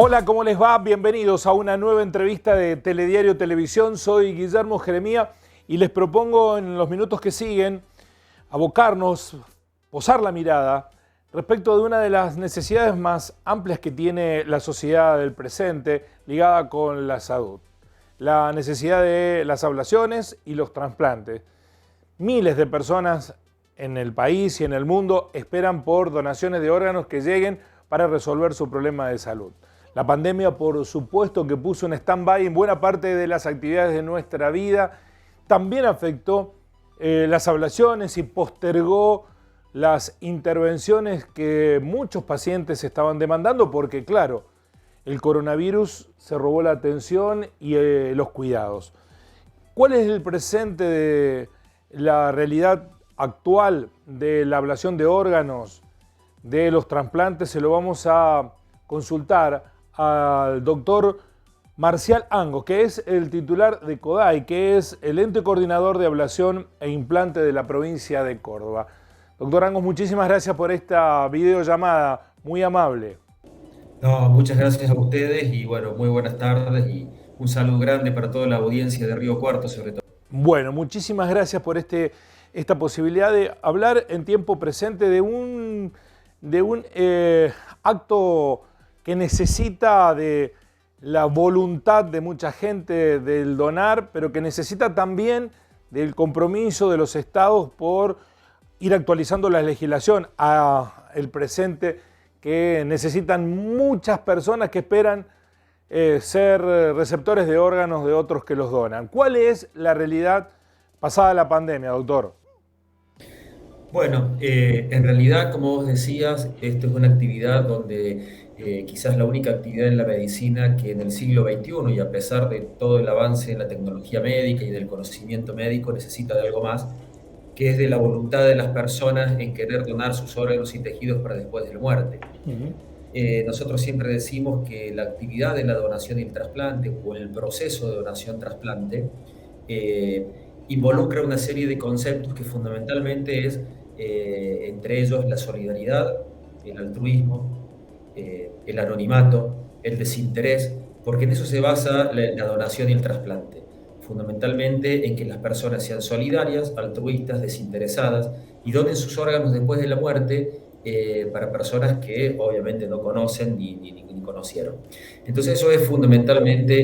Hola, ¿cómo les va? Bienvenidos a una nueva entrevista de Telediario Televisión. Soy Guillermo Jeremía y les propongo en los minutos que siguen abocarnos, posar la mirada respecto de una de las necesidades más amplias que tiene la sociedad del presente ligada con la salud. La necesidad de las ablaciones y los trasplantes. Miles de personas en el país y en el mundo esperan por donaciones de órganos que lleguen para resolver su problema de salud. La pandemia, por supuesto, que puso en stand-by en buena parte de las actividades de nuestra vida, también afectó las ablaciones y postergó las intervenciones que muchos pacientes estaban demandando porque, claro, el coronavirus se robó la atención y los cuidados. ¿Cuál es el presente de la realidad actual de la ablación de órganos, de los trasplantes? Se lo vamos a consultar al doctor Marcial Angos, que es el titular de CODAI, que es el ente coordinador de ablación e implante de la provincia de Córdoba. Doctor Angos, muchísimas gracias por esta videollamada, muy amable. No, muchas gracias a ustedes y bueno, muy buenas tardes y un saludo grande para toda la audiencia de Río Cuarto sobre todo. Bueno, muchísimas gracias por esta posibilidad de hablar en tiempo presente de un acto que necesita de la voluntad de mucha gente del donar, pero que necesita también del compromiso de los estados por ir actualizando la legislación al presente, que necesitan muchas personas que esperan ser receptores de órganos de otros que los donan. ¿Cuál es la realidad pasada la pandemia, doctor? Bueno, en realidad, como vos decías, esto es una actividad donde quizás la única actividad en la medicina que en el siglo XXI, y a pesar de todo el avance en la tecnología médica y del conocimiento médico, necesita de algo más, que es de la voluntad de las personas en querer donar sus órganos y tejidos para después de la muerte. Nosotros siempre decimos que la actividad de la donación y el trasplante o el proceso de donación-trasplante involucra una serie de conceptos que fundamentalmente es, entre ellos, la solidaridad, el altruismo, el anonimato, el desinterés, porque en eso se basa la donación y el trasplante. Fundamentalmente en que las personas sean solidarias, altruistas, desinteresadas y donen sus órganos después de la muerte para personas que obviamente no conocen ni conocieron. Entonces eso es fundamentalmente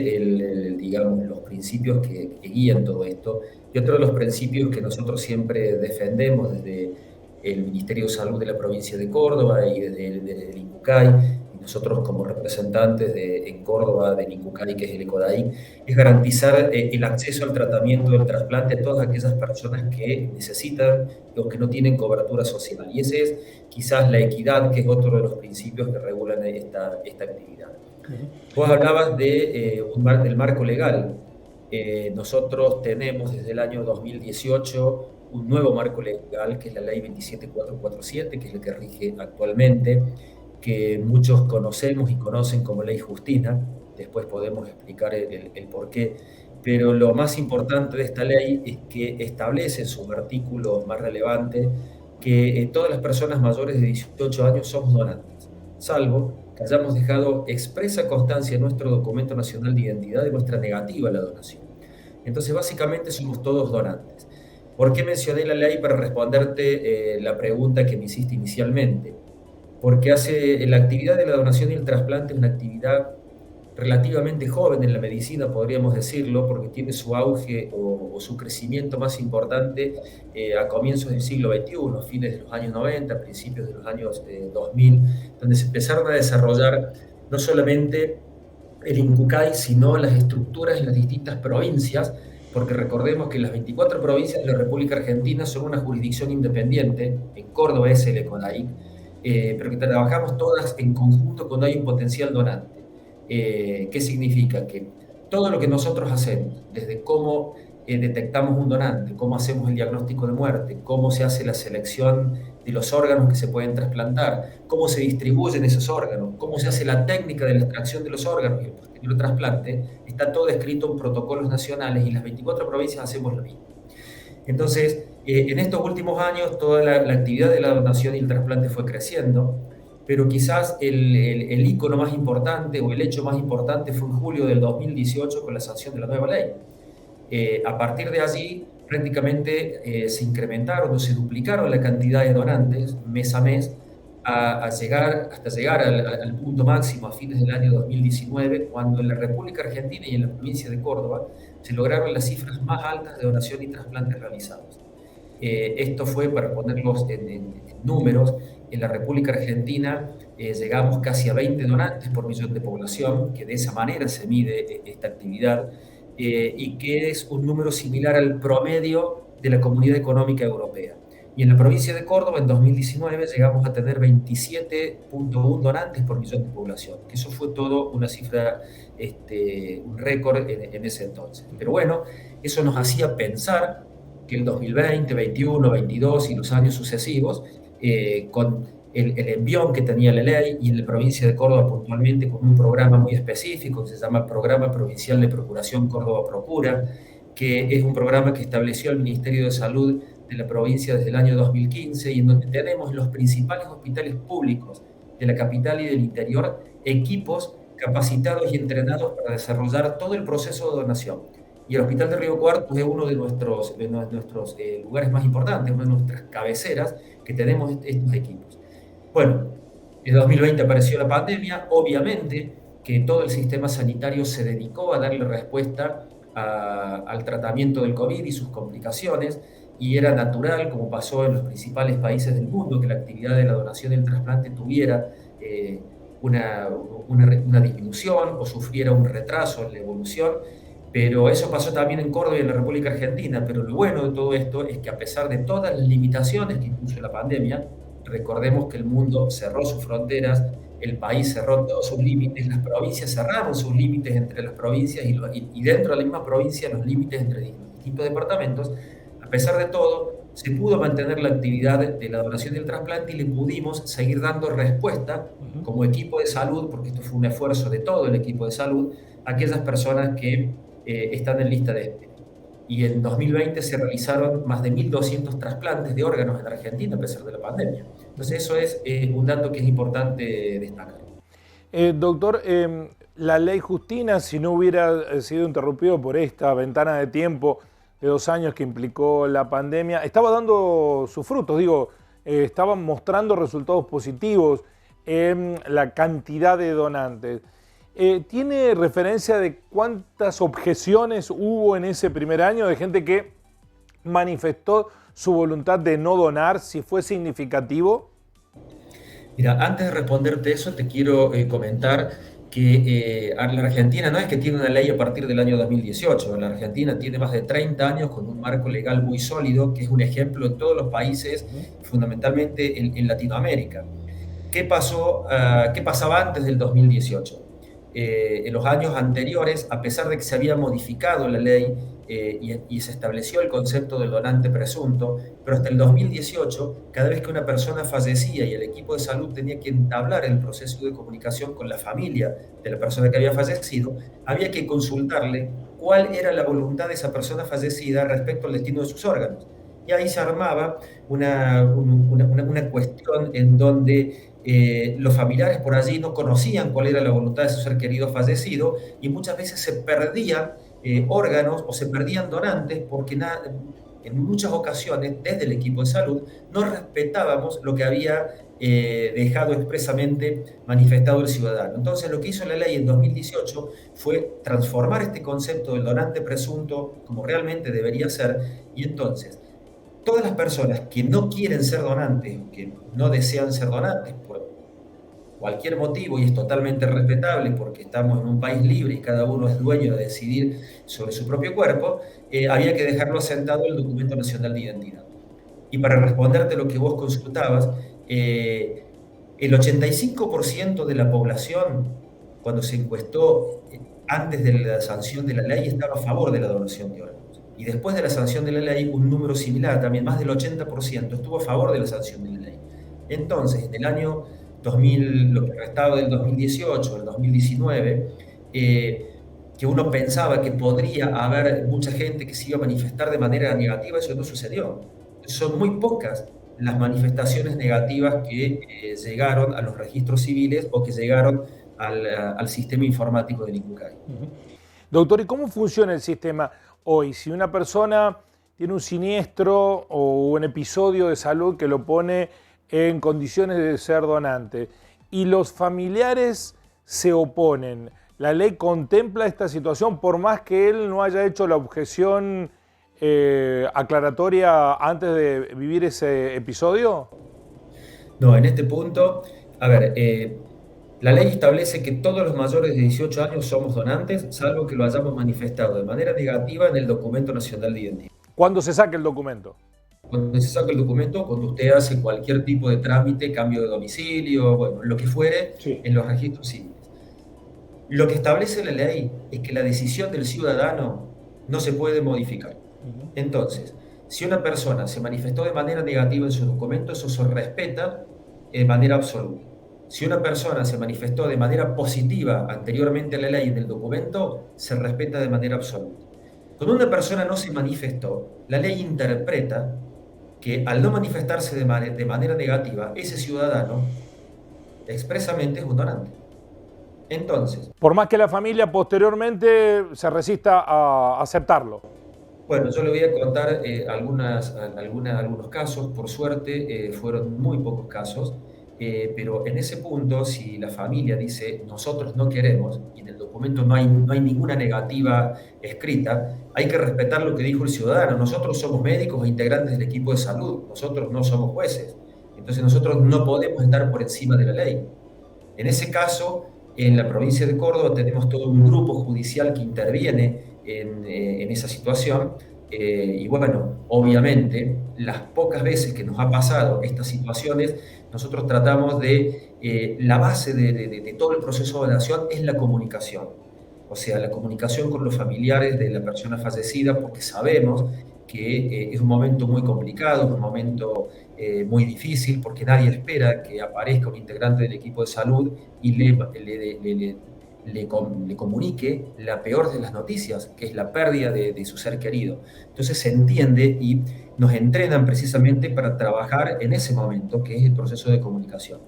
digamos, los principios que guían todo esto. Y otro de los principios que nosotros siempre defendemos desde el Ministerio de Salud de la provincia de Córdoba y desde el INCUCAI, y nosotros como representantes en Córdoba del INCUCAI, que es el ECODAI, es garantizar el acceso al tratamiento del trasplante a todas aquellas personas que necesitan o que no tienen cobertura social. Y ese es quizás la equidad, que es otro de los principios que regulan esta actividad. Vos hablabas del marco legal. Nosotros tenemos desde el año 2018 un nuevo marco legal, que es la Ley 27447, que es la que rige actualmente, que muchos conocemos y conocen como Ley Justina. Después podemos explicar el por qué. Pero lo más importante de esta ley es que establece en sus artículos más relevantes que todas las personas mayores de 18 años somos donantes, salvo que hayamos dejado expresa constancia en nuestro documento nacional de identidad de nuestra negativa a la donación. Entonces, básicamente somos todos donantes. ¿Por qué mencioné la ley? Para responderte la pregunta que me hiciste inicialmente. Porque la actividad de la donación y el trasplante es una actividad relativamente joven en la medicina, podríamos decirlo, porque tiene su auge o su crecimiento más importante a comienzos del siglo XXI, fines de los años 90, principios de los años 2000, donde se empezaron a desarrollar no solamente el INCUCAI, sino las estructuras en las distintas provincias, porque recordemos que las 24 provincias de la República Argentina son una jurisdicción independiente. En Córdoba es el ECODAI, pero que trabajamos todas en conjunto cuando hay un potencial donante. ¿Qué significa? Que todo lo que nosotros hacemos, desde cómo detectamos un donante, cómo hacemos el diagnóstico de muerte, cómo se hace la selección de los órganos que se pueden trasplantar, cómo se distribuyen esos órganos, cómo se hace la técnica de la extracción de los órganos y el posterior trasplante, está todo escrito en protocolos nacionales y las 24 provincias hacemos lo mismo. Entonces, en estos últimos años, toda la actividad de la donación y el trasplante fue creciendo. pero quizás el ícono más importante o el hecho más importante fue en julio del 2018 con la sanción de la nueva ley. A partir de allí, prácticamente se incrementaron o se duplicaron la cantidad de donantes mes a mes, hasta llegar al punto máximo a fines del año 2019, cuando en la República Argentina y en la provincia de Córdoba se lograron las cifras más altas de donación y trasplantes realizados. Esto fue, para ponerlos en números, en la República Argentina llegamos casi a 20 donantes por millón de población, que de esa manera se mide esta actividad, y que es un número similar al promedio de la Comunidad Económica Europea. Y en la provincia de Córdoba, en 2019, llegamos a tener 27,1 donantes por millón de población, que eso fue todo una cifra, un récord en ese entonces. Pero bueno, eso nos hacía pensar que el 2020, 21, 22 y los años sucesivos, con el envión que tenía la ley, y en la provincia de Córdoba puntualmente con un programa muy específico que se llama Programa Provincial de Procuración Córdoba Procura, que es un programa que estableció el Ministerio de Salud de la provincia desde el año 2015, y en donde tenemos los principales hospitales públicos de la capital y del interior, equipos capacitados y entrenados para desarrollar todo el proceso de donación. Y el Hospital de Río Cuarto es uno de nuestros lugares más importantes, una de nuestras cabeceras, que tenemos estos equipos. Bueno, en 2020 apareció la pandemia, obviamente que todo el sistema sanitario se dedicó a darle respuesta al tratamiento del COVID y sus complicaciones, y era natural, como pasó en los principales países del mundo, que la actividad de la donación y el trasplante tuviera una disminución o sufriera un retraso en la evolución. Pero eso pasó también en Córdoba y en la República Argentina. Pero lo bueno de todo esto es que, a pesar de todas las limitaciones que impuso la pandemia, recordemos que el mundo cerró sus fronteras, el país cerró todos sus límites, las provincias cerraron sus límites entre las provincias, y dentro de la misma provincia los límites entre distintos departamentos. A pesar de todo, se pudo mantener la actividad de la donación y el trasplante, y le pudimos seguir dando respuesta como equipo de salud, porque esto fue un esfuerzo de todo el equipo de salud, a aquellas personas que están en lista de espera. Y en 2020 se realizaron más de 1.200 trasplantes de órganos en Argentina a pesar de la pandemia. Entonces eso es un dato que es importante destacar. Doctor, la ley Justina, si no hubiera sido interrumpido por esta ventana de tiempo de 2 años que implicó la pandemia, estaba dando sus frutos, estaban mostrando resultados positivos en la cantidad de donantes. ¿Tiene referencia de cuántas objeciones hubo en ese primer año de gente que manifestó su voluntad de no donar, si fue significativo? Mira, antes de responderte eso, te quiero comentar que la Argentina no es que tiene una ley a partir del año 2018. La Argentina tiene más de 30 años con un marco legal muy sólido, que es un ejemplo en todos los países, fundamentalmente en Latinoamérica. ¿Qué pasaba antes del 2018? En los años anteriores, a pesar de que se había modificado la ley y se estableció el concepto del donante presunto, pero hasta el 2018, cada vez que una persona fallecía y el equipo de salud tenía que entablar el proceso de comunicación con la familia de la persona que había fallecido, había que consultarle cuál era la voluntad de esa persona fallecida respecto al destino de sus órganos. Y ahí se armaba una cuestión en donde los familiares por allí no conocían cuál era la voluntad de su ser querido fallecido, y muchas veces se perdían órganos o se perdían donantes porque en muchas ocasiones desde el equipo de salud no respetábamos lo que había dejado expresamente manifestado el ciudadano. Entonces lo que hizo la ley en 2018 fue transformar este concepto del donante presunto como realmente debería ser, y entonces todas las personas que no quieren ser donantes, que no desean ser donantes por cualquier motivo, y es totalmente respetable porque estamos en un país libre y cada uno es dueño de decidir sobre su propio cuerpo, había que dejarlo asentado en el Documento Nacional de Identidad. Y para responderte lo que vos consultabas, el 85% de la población, cuando se encuestó antes de la sanción de la ley, estaba a favor de la donación de órganos. Y después de la sanción de la ley, un número similar, también más del 80%, estuvo a favor de la sanción de la ley. Entonces, en el año 2000, lo que restaba del 2018, el 2019, que uno pensaba que podría haber mucha gente que se iba a manifestar de manera negativa, eso no sucedió. Son muy pocas las manifestaciones negativas que llegaron a los registros civiles o que llegaron al sistema informático del INCUCAI. Doctor, ¿y cómo funciona el sistema hoy? Si una persona tiene un siniestro o un episodio de salud que lo pone en condiciones de ser donante y los familiares se oponen, ¿la ley contempla esta situación por más que él no haya hecho la objeción aclaratoria antes de vivir ese episodio? No, en este punto, a ver, la ley establece que todos los mayores de 18 años somos donantes, salvo que lo hayamos manifestado de manera negativa en el documento nacional de identidad. ¿Cuándo se saca el documento? Cuando se saca el documento, cuando usted hace cualquier tipo de trámite, cambio de domicilio, bueno, lo que fuere, Sí. en los registros civiles. Lo que establece la ley es que la decisión del ciudadano no se puede modificar. Entonces, si una persona se manifestó de manera negativa en su documento, eso se respeta de manera absoluta. Si una persona se manifestó de manera positiva anteriormente a la ley en el documento, se respeta de manera absoluta. Cuando una persona no se manifestó, la ley interpreta que al no manifestarse de manera negativa, ese ciudadano expresamente es un donante. Entonces, Por más que la familia posteriormente se resista a aceptarlo. bueno, yo le voy a contar algunos casos, por suerte fueron muy pocos casos, pero en ese punto, si la familia dice nosotros no queremos y en el documento no hay ninguna negativa escrita, hay que respetar lo que dijo el ciudadano. Nosotros somos médicos e integrantes del equipo de salud, nosotros no somos jueces, entonces nosotros no podemos estar por encima de la ley. En ese caso, en la provincia de Córdoba tenemos todo un grupo judicial que interviene en esa situación y bueno, obviamente las pocas veces que nos ha pasado estas situaciones, nosotros tratamos la base de todo el proceso de donación es la comunicación, o sea, la comunicación con los familiares de la persona fallecida, porque sabemos que es un momento muy complicado, es un momento muy difícil, porque nadie espera que aparezca un integrante del equipo de salud y le comunique la peor de las noticias, que es la pérdida de su ser querido. Entonces se entiende y nos entrenan precisamente para trabajar en ese momento, que es el proceso de comunicación.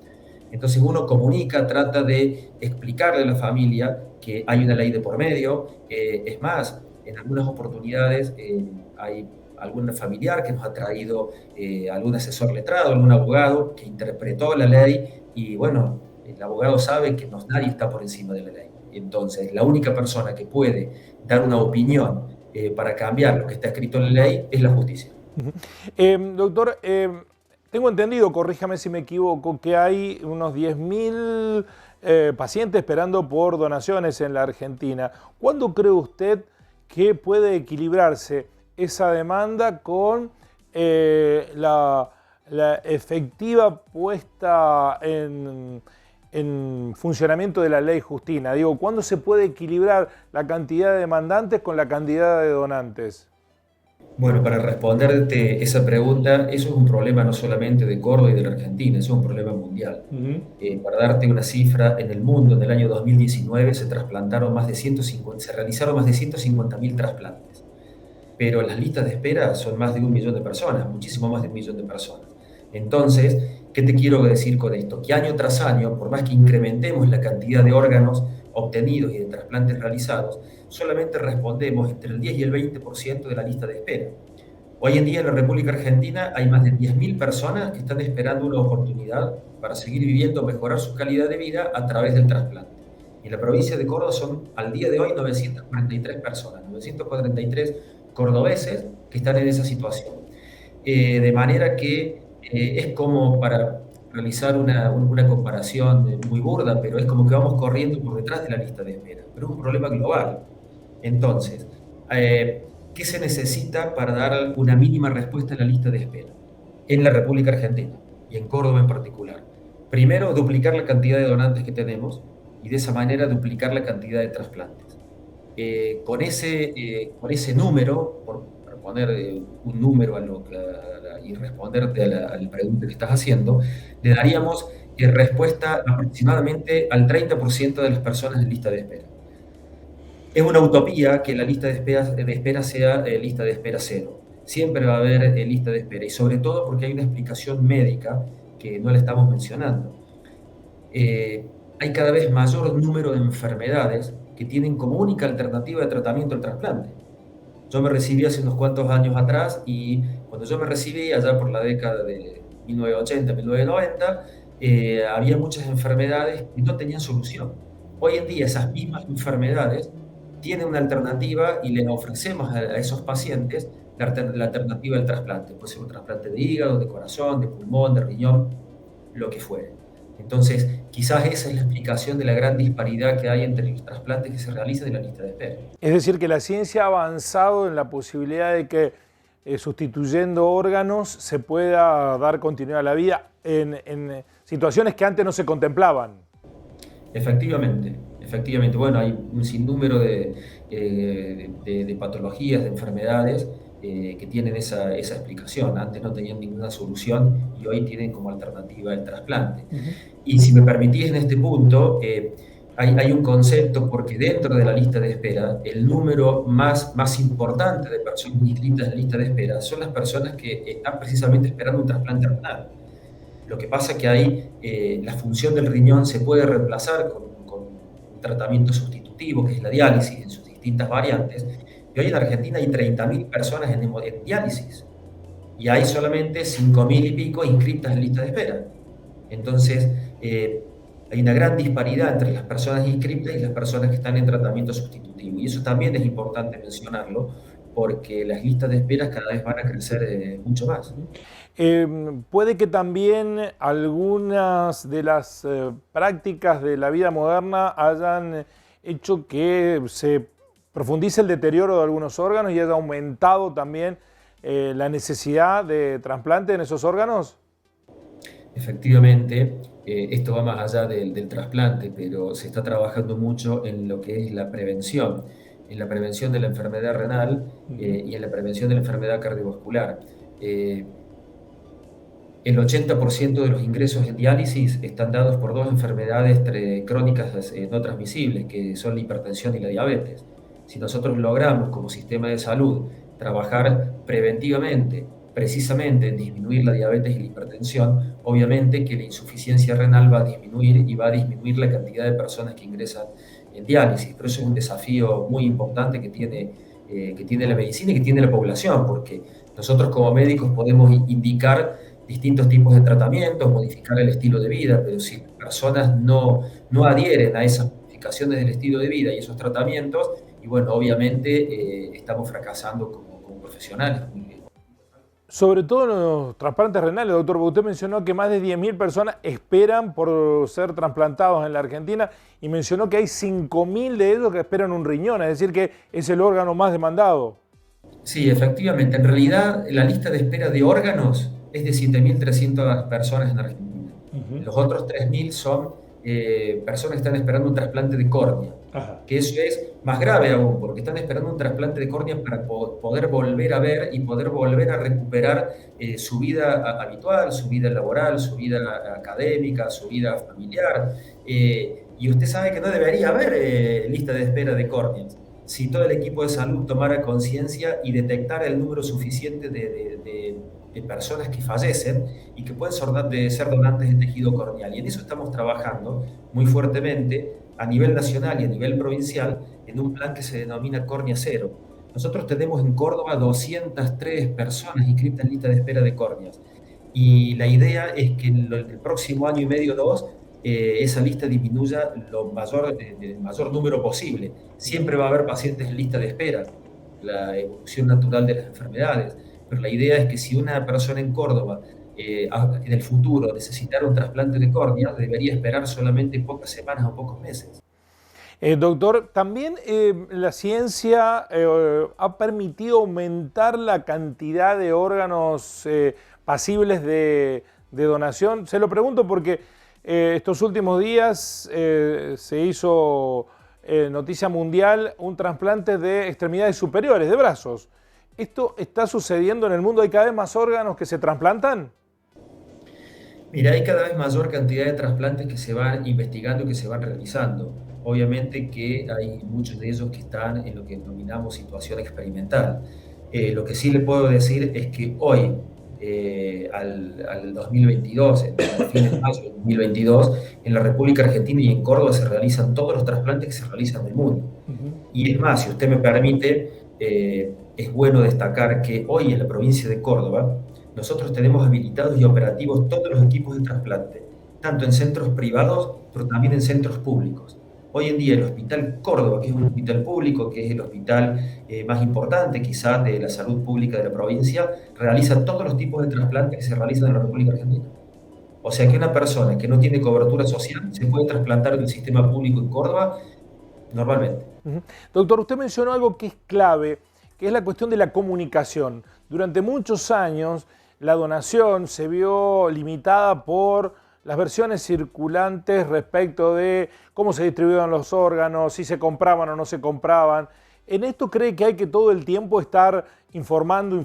Entonces uno comunica, trata de explicarle a la familia que hay una ley de por medio. Es más, en algunas oportunidades hay algún familiar que nos ha traído algún asesor letrado, algún abogado que interpretó la ley y bueno, el abogado sabe que nadie está por encima de la ley. Entonces, la única persona que puede dar una opinión para cambiar lo que está escrito en la ley es la justicia. Doctor, tengo entendido, corríjame si me equivoco, que hay unos 10.000 pacientes esperando por donaciones en la Argentina. ¿Cuándo cree usted que puede equilibrarse esa demanda con la efectiva puesta en funcionamiento de la ley Justina? Digo, ¿cuándo se puede equilibrar la cantidad de demandantes con la cantidad de donantes? Bueno, para responderte esa pregunta, eso es un problema no solamente de Córdoba y de la Argentina, eso es un problema mundial. Para darte una cifra, en el mundo en el año 2019 se realizaron más de 150.000 trasplantes, pero las listas de espera son más de 1 millón de personas, muchísimo más de 1 millón de personas. Entonces, ¿qué te quiero decir con esto? Que año tras año, por más que incrementemos la cantidad de órganos obtenidos y de trasplantes realizados, solamente respondemos entre el 10 y el 20% de la lista de espera. Hoy en día en la República Argentina hay más de 10.000 personas que están esperando una oportunidad para seguir viviendo, mejorar su calidad de vida a través del trasplante. En la provincia de Córdoba son al día de hoy 943 personas, 943 cordobeses que están en esa situación. De manera que es como para realizar una comparación muy burda, pero es como que vamos corriendo por detrás de la lista de espera. Pero es un problema global. Entonces, ¿qué se necesita para dar una mínima respuesta a la lista de espera? En la República Argentina y en Córdoba en particular. Primero, duplicar la cantidad de donantes que tenemos y de esa manera duplicar la cantidad de trasplantes. Con ese número, para poner un número y responderte a la pregunta que estás haciendo, le daríamos respuesta aproximadamente al 30% de las personas en lista de espera. Es una utopía que la lista de espera sea lista de espera cero, siempre va a haber lista de espera, y sobre todo porque hay una explicación médica que no la estamos mencionando. Hay cada vez mayor número de enfermedades que tienen como única alternativa de tratamiento el trasplante. Yo me recibí hace unos cuantos años atrás, y cuando yo me recibí, allá por la década de 1980, 1990, había muchas enfermedades que no tenían solución. Hoy en día esas mismas enfermedades tienen una alternativa y les ofrecemos a esos pacientes la alternativa del trasplante. Puede ser un trasplante de hígado, de corazón, de pulmón, de riñón, lo que fuere. Entonces, quizás esa es la explicación de la gran disparidad que hay entre los trasplantes que se realizan y la lista de espera. Es decir, que la ciencia ha avanzado en la posibilidad de que sustituyendo órganos se pueda dar continuidad a la vida en situaciones que antes no se contemplaban. Efectivamente, efectivamente. Bueno, hay un sinnúmero de patologías, de enfermedades que tienen esa explicación. Antes no tenían ninguna solución y hoy tienen como alternativa el trasplante. Y si me permitís en este punto, hay un concepto, porque dentro de la lista de espera, el número más importante de personas inscritas en la lista de espera son las personas que están precisamente esperando un trasplante renal. Lo que pasa es que ahí la función del riñón se puede reemplazar con un tratamiento sustitutivo, que es la diálisis en sus distintas variantes. Y hoy en Argentina hay 30.000 personas en diálisis y hay solamente 5.000 y pico inscritas en lista de espera. Entonces, hay una gran disparidad entre las personas inscritas y las personas que están en tratamiento sustitutivo. Y eso también es importante mencionarlo, porque las listas de espera cada vez van a crecer mucho más. Puede que también algunas de las prácticas de la vida moderna hayan hecho que se profundice el deterioro de algunos órganos y haya aumentado también la necesidad de trasplante en esos órganos. Efectivamente, esto va más allá del trasplante, pero se está trabajando mucho en lo que es la prevención, en la prevención de la enfermedad renal y en la prevención de la enfermedad cardiovascular. El 80% de los ingresos en diálisis están dados por dos enfermedades crónicas no transmisibles, que son la hipertensión y la diabetes. Si nosotros logramos como sistema de salud trabajar preventivamente, precisamente en disminuir la diabetes y la hipertensión, obviamente que la insuficiencia renal va a disminuir y va a disminuir la cantidad de personas que ingresan en diálisis. Pero eso es un desafío muy importante que tiene la medicina y que tiene la población, porque nosotros como médicos podemos indicar distintos tipos de tratamientos, modificar el estilo de vida, pero si las personas no adhieren a esas modificaciones del estilo de vida y esos tratamientos, y bueno, obviamente estamos fracasando como profesionales. Sobre todo en los trasplantes renales, doctor, porque usted mencionó que más de 10.000 personas esperan por ser trasplantados en la Argentina y mencionó que hay 5.000 de ellos que esperan un riñón, es decir, que es el órgano más demandado. Sí, efectivamente. En realidad, la lista de espera de órganos es de 7.300 personas en Argentina. Los otros 3.000 son personas que están esperando un trasplante de córnea. Que eso es más grave aún, porque están esperando un trasplante de córnea para poder volver a ver y poder volver a recuperar su vida habitual, su vida laboral, su vida académica, su vida familiar. Y usted sabe que no debería haber lista de espera de córneas si todo el equipo de salud tomara conciencia y detectara el número suficiente de personas que fallecen y que pueden ser donantes de tejido corneal. Y en eso estamos trabajando muy fuertemente a nivel nacional y a nivel provincial en un plan que se denomina Córnea Cero. Nosotros tenemos en Córdoba 203 personas inscritas en lista de espera de córneas. Y la idea es que en el próximo año y medio o dos, esa lista disminuya el mayor número posible. Siempre va a haber pacientes en lista de espera, la evolución natural de las enfermedades, pero la idea es que si una persona en Córdoba en el futuro necesitara un trasplante de córnea, debería esperar solamente pocas semanas o pocos meses. Doctor, también la ciencia ha permitido aumentar la cantidad de órganos pasibles de donación. Se lo pregunto porque estos últimos días se hizo noticia mundial un trasplante de extremidades superiores, de brazos. ¿Esto está sucediendo en el mundo? ¿Hay cada vez más órganos que se trasplantan? Mira, hay cada vez mayor cantidad de trasplantes que se van investigando y que se van realizando. Obviamente que hay muchos de ellos que están en lo que denominamos situación experimental. Lo que sí le puedo decir es que hoy, al 2022, a fines de mayo del 2022, en la República Argentina y en Córdoba se realizan todos los trasplantes que se realizan en el mundo. Y es más, si usted me permite, es bueno destacar que hoy en la provincia de Córdoba nosotros tenemos habilitados y operativos todos los equipos de trasplante, tanto en centros privados, pero también en centros públicos. Hoy en día el Hospital Córdoba, que es un hospital público, que es el hospital más importante quizás de la salud pública de la provincia, realiza todos los tipos de trasplantes que se realizan en la República Argentina. O sea que una persona que no tiene cobertura social se puede trasplantar en el sistema público en Córdoba normalmente. Doctor, usted mencionó algo que es clave, que es la cuestión de la comunicación. Durante muchos años la donación se vio limitada por las versiones circulantes respecto de cómo se distribuían los órganos, si se compraban o no se compraban. ¿En esto cree que hay que todo el tiempo estar informando?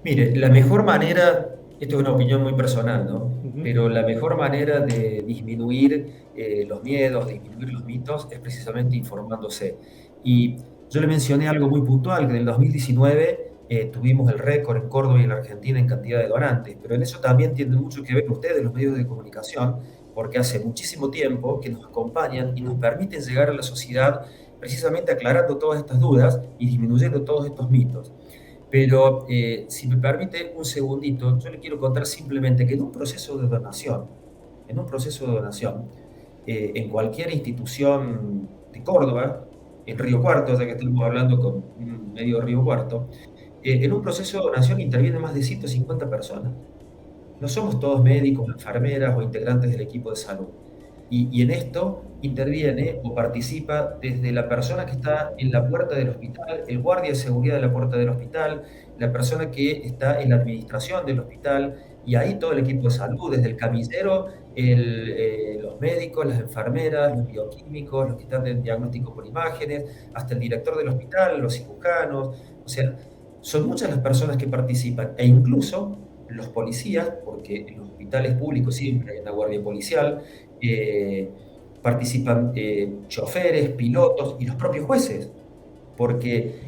Mire, la mejor manera, esto es una opinión muy personal, ¿no? Pero la mejor manera de disminuir los miedos, de disminuir los mitos, es precisamente informándose. Y yo le mencioné algo muy puntual, que en el 2019 tuvimos el récord en Córdoba y en la Argentina en cantidad de donantes, pero en eso también tiene mucho que ver ustedes, los medios de comunicación, porque hace muchísimo tiempo que nos acompañan y nos permiten llegar a la sociedad precisamente aclarando todas estas dudas y disminuyendo todos estos mitos. Pero si me permite un segundito, yo le quiero contar simplemente que en un proceso de donación, en cualquier institución de Córdoba, en Río Cuarto, ya que estamos hablando con un medio de Río Cuarto, en un proceso de donación intervienen más de 150 personas. No somos todos médicos, enfermeras o integrantes del equipo de salud. Y en esto interviene o participa desde la persona que está en la puerta del hospital, el guardia de seguridad de la puerta del hospital, la persona que está en la administración del hospital, y ahí todo el equipo de salud, desde el camillero, los médicos, las enfermeras, los bioquímicos, los que están en diagnóstico por imágenes, hasta el director del hospital, los cirujanos. O sea, son muchas las personas que participan, e incluso los policías, porque en los hospitales públicos siempre hay una guardia policial, participan choferes, pilotos y los propios jueces, porque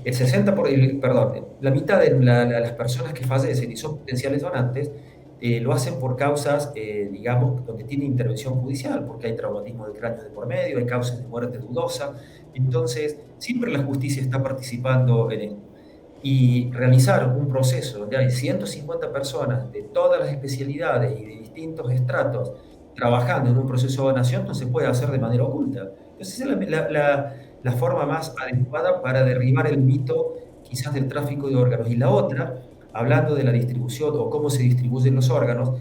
la mitad de las personas que fallecen y son potenciales donantes lo hacen por causas, digamos, donde tiene intervención judicial, porque hay traumatismo de cráneo de por medio, hay causas de muerte dudosa. Entonces, siempre la justicia está participando en esto. Y realizar un proceso donde hay 150 personas de todas las especialidades y de distintos estratos trabajando en un proceso de donación no se puede hacer de manera oculta. Entonces, esa es la forma más adecuada para derribar el mito quizás del tráfico de órganos. Y la otra, hablando de la distribución o cómo se distribuyen los órganos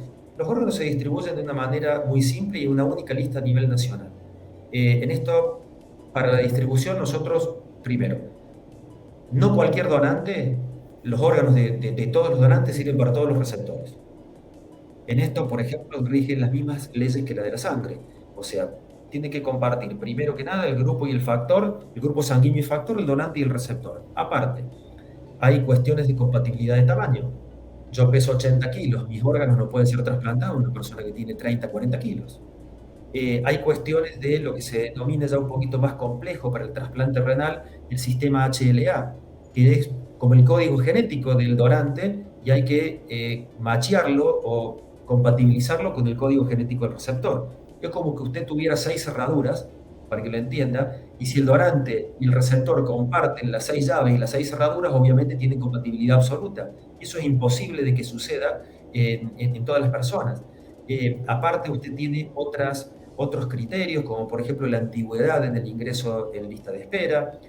se distribuyen de una manera muy simple y en una única lista a nivel nacional. En esto, para la distribución, nosotros, primero, no cualquier donante, los órganos de todos los donantes sirven para todos los receptores. En esto, por ejemplo, rigen las mismas leyes que la de la sangre. O sea, tiene que compartir, primero que nada, el grupo y el factor, el grupo sanguíneo y factor, el donante y el receptor. Aparte, hay cuestiones de compatibilidad de tamaño. Yo peso 80 kilos, mis órganos no pueden ser trasplantados a una persona que tiene 30, 40 kilos. Hay cuestiones de lo que se denomina ya un poquito más complejo para el trasplante renal, el sistema HLA, que es como el código genético del donante y hay que machearlo o compatibilizarlo con el código genético del receptor. Es como que usted tuviera 6 cerraduras, para que lo entienda, y si el donante y el receptor comparten las 6 llaves y las 6 cerraduras, obviamente tienen compatibilidad absoluta. Eso es imposible de que suceda en todas las personas. Aparte, usted tiene otros criterios, como por ejemplo la antigüedad en el ingreso en lista de espera,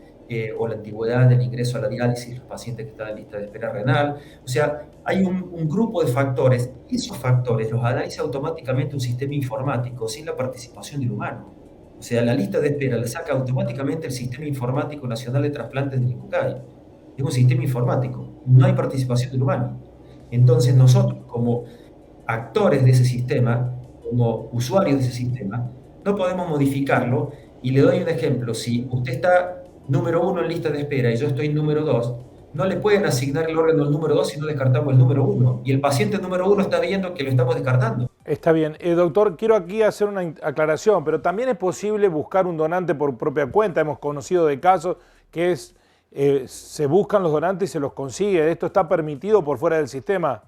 o la antigüedad del ingreso a la diálisis, los pacientes que están en lista de espera renal. O sea, hay un grupo de factores. Esos factores los analiza automáticamente un sistema informático sin la participación del humano. O sea, la lista de espera la saca automáticamente el Sistema Informático Nacional de Trasplantes del INCUCAI. Es un sistema informático, no hay participación del humano. Entonces nosotros, como actores de ese sistema, como usuarios de ese sistema, no podemos modificarlo. Y le doy un ejemplo: si usted está número 1 en lista de espera y yo estoy número 2, no le pueden asignar el órgano al número 2 si no descartamos el número 1. Y el paciente número 1 está viendo que lo estamos descartando. Está bien. Doctor, quiero aquí hacer una aclaración, pero también es posible buscar un donante por propia cuenta. Hemos conocido de casos que es se buscan los donantes y se los consigue. ¿Esto está permitido por fuera del sistema?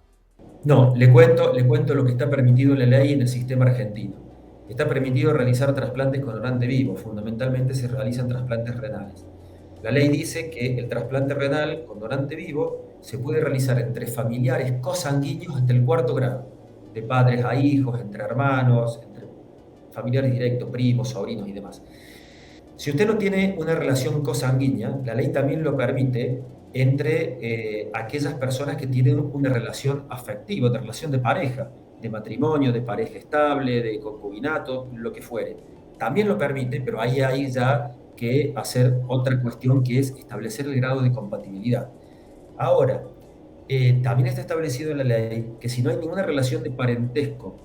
No, le cuento lo que está permitido en la ley en el sistema argentino. Está permitido realizar trasplantes con donante vivo, fundamentalmente se realizan trasplantes renales. La ley dice que el trasplante renal con donante vivo se puede realizar entre familiares cosanguíneos hasta el cuarto grado, de padres a hijos, entre hermanos, entre familiares directos, primos, sobrinos y demás. Si usted no tiene una relación cosanguínea, la ley también lo permite entre aquellas personas que tienen una relación afectiva, una relación de pareja, de matrimonio, de pareja estable, de concubinato, lo que fuere. También lo permite, pero ahí hay ya que hacer otra cuestión que es establecer el grado de compatibilidad. Ahora, también está establecido en la ley que si no hay ninguna relación de parentesco,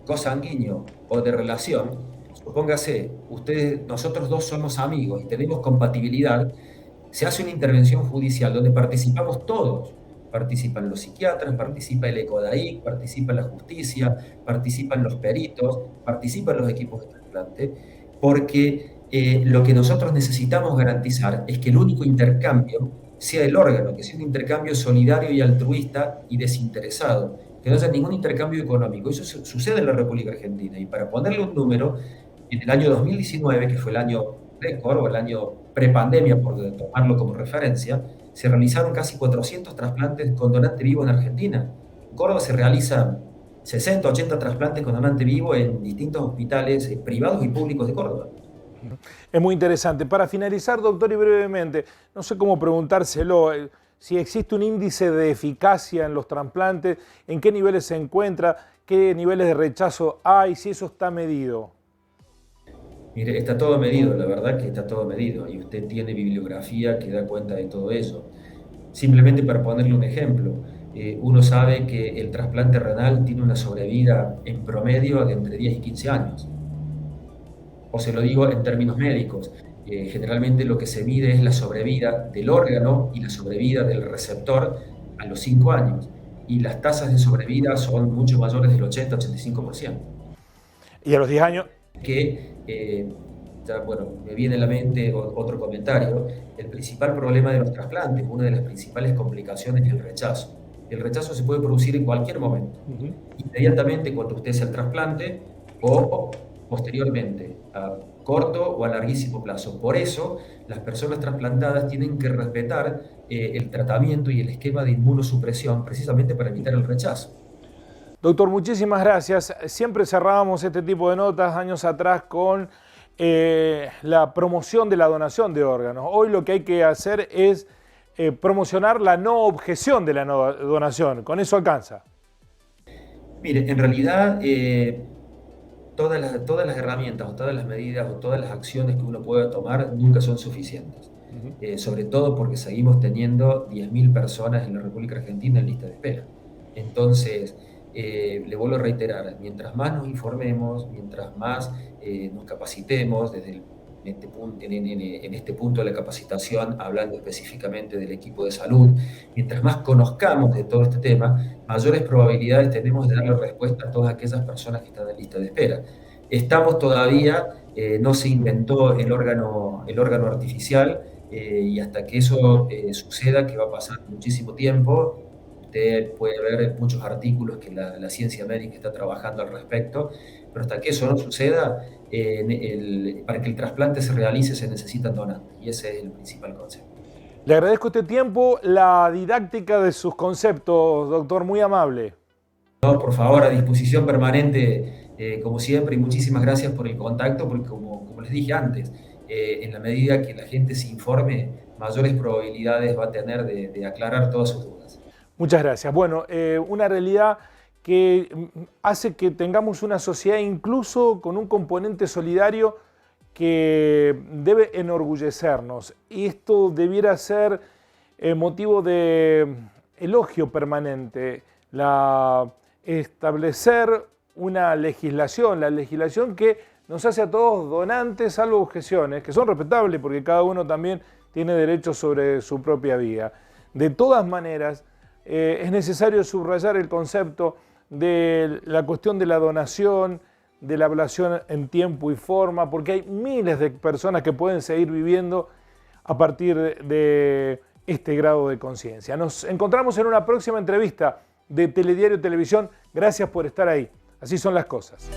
cosanguíneo o de relación, supóngase, nosotros dos somos amigos y tenemos compatibilidad, se hace una intervención judicial donde participamos todos. Participan los psiquiatras, participa el ECODAIC, participa la justicia, participan los peritos, participan los equipos de trasplante, porque lo que nosotros necesitamos garantizar es que el único intercambio sea el órgano, que sea un intercambio solidario y altruista y desinteresado, que no haya ningún intercambio económico. Eso sucede en la República Argentina. Y para ponerle un número, en el año 2019, que fue el año récord o el año prepandemia, por tomarlo como referencia, se realizaron casi 400 trasplantes con donante vivo en Argentina. En Córdoba se realizan 60, 80 trasplantes con donante vivo en distintos hospitales privados y públicos de Córdoba. Es muy interesante. Para finalizar, doctor, y brevemente, no sé cómo preguntárselo, si existe un índice de eficacia en los trasplantes, en qué niveles se encuentra, qué niveles de rechazo hay, si eso está medido. Mire, está todo medido, la verdad que está todo medido, y usted tiene bibliografía que da cuenta de todo eso. Simplemente para ponerle un ejemplo, uno sabe que el trasplante renal tiene una sobrevida en promedio de entre 10 y 15 años. O se lo digo en términos médicos, generalmente lo que se mide es la sobrevida del órgano y la sobrevida del receptor a los 5 años. Y las tasas de sobrevida son mucho mayores del 80-85%. ¿Y a los 10 años? Ya, bueno, me viene a la mente otro comentario. El principal problema de los trasplantes, una de las principales complicaciones es el rechazo. El rechazo se puede producir en cualquier momento, inmediatamente cuando usted hace el trasplante o posteriormente, a corto o a larguísimo plazo. Por eso, las personas trasplantadas tienen que respetar el tratamiento y el esquema de inmunosupresión precisamente para evitar el rechazo. Doctor, muchísimas gracias. Siempre cerrábamos este tipo de notas años atrás con la promoción de la donación de órganos. Hoy lo que hay que hacer es promocionar la no objeción de la no donación. ¿Con eso alcanza? Mire, en realidad todas las herramientas o todas las medidas o todas las acciones que uno pueda tomar nunca son suficientes. Sobre todo porque seguimos teniendo 10.000 personas en la República Argentina en lista de espera. Entonces, le vuelvo a reiterar, mientras más nos informemos, mientras más nos capacitemos en este punto de la capacitación, hablando específicamente del equipo de salud, mientras más conozcamos de todo este tema, mayores probabilidades tenemos de darle respuesta a todas aquellas personas que están en lista de espera. Estamos todavía, no se inventó el órgano artificial, y hasta que eso suceda, que va a pasar muchísimo tiempo. Usted puede ver muchos artículos que la ciencia médica está trabajando al respecto, pero hasta que eso no suceda, para que el trasplante se realice se necesitan donantes, y ese es el principal concepto. Le agradezco este tiempo, la didáctica de sus conceptos, doctor, muy amable. No, por favor, a disposición permanente, como siempre, y muchísimas gracias por el contacto, porque como les dije antes, en la medida que la gente se informe, mayores probabilidades va a tener de aclarar todas sus dudas. Muchas gracias. Bueno, una realidad que hace que tengamos una sociedad incluso con un componente solidario que debe enorgullecernos. Y esto debiera ser motivo de elogio permanente, establecer una legislación, la legislación que nos hace a todos donantes, salvo objeciones, que son respetables porque cada uno también tiene derecho sobre su propia vida. De todas maneras, es necesario subrayar el concepto de la cuestión de la donación, de la ablación en tiempo y forma, porque hay miles de personas que pueden seguir viviendo a partir de este grado de conciencia. Nos encontramos en una próxima entrevista de Telediario Televisión. Gracias por estar ahí. Así son las cosas.